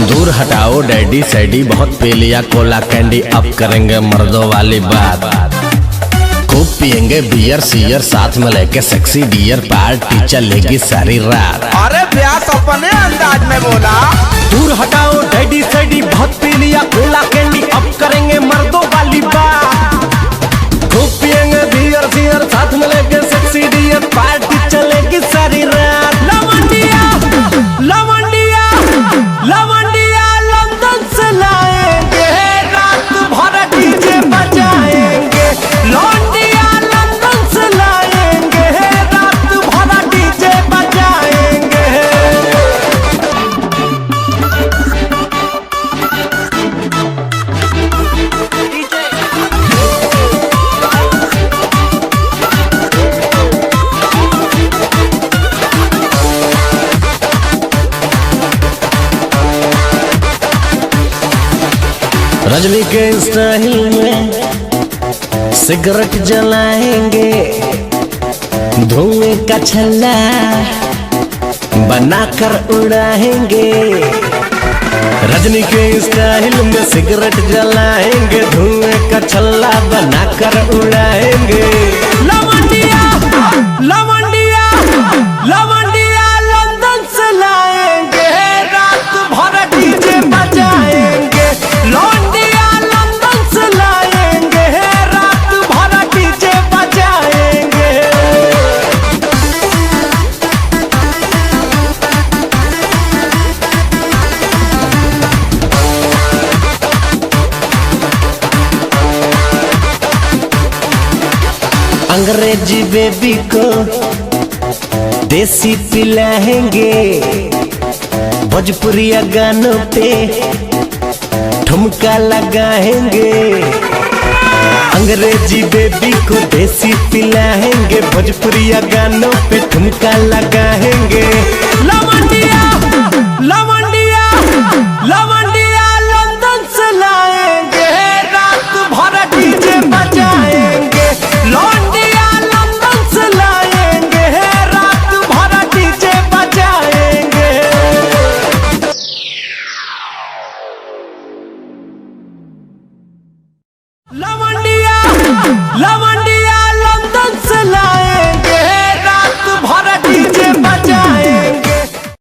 दूर हटाओ डैडी सैडी, बहुत पी लिया कोला कैंडी, अब करेंगे मर्दों वाली बात। खूब पियेंगे बियर सियर, साथ में लेके सेक्सी डियर, पार्टी चलेगी सारी रात। अरे व्यास अपने अंदाज में बोला। दूर हटाओ डैडी सैडी, बहुत पी लिया कोला कैंडी, अब करेंगे मर्दों वाली बात। खूब पियेंगे बियर सियर, साथ में लेके सेक्सी डियर, पार्टी चलेगी सारी रात। लवंडिया लवंडिया लवंडिया लंदन से लाएंगे, रात भर डीजे बजाएंगे। लवंडिया लंदन से लाएंगे, रात भर डीजे बजाएंगे। रजनी के स्टाइल में सिगरेट जलाएंगे, धुएं का छल्ला बनाकर उड़ाएंगे। रजनी के स्टाइल में सिगरेट जलाएंगे, धुएं का छल्ला बनाकर उड़ाएंगे। लवंडिया लवंडिया लवंडिया लंदन से लाएंगे, रात भर डीजे बजाएंगे। लवंडिया लंदन से लाएंगे, रात भर डीजे बजाएंगे। अंग्रेजी बेबी को देसी पिलाएंगे, भोजपुरिया गानों पे ठुमका लगाएंगे। अंग्रेजी बेबी को देसी पिलाएंगे, भोजपुरिया गानों पे ठुमका लगाएंगे। लवंडिया लवंडिया लवंडिया लंदन से लाएंगे, रात भर डीजे बजाएंगे। लवंडिया लंदन से लाएंगे, रात भर डीजे बजाएंगे। लवंडिया लवंडिया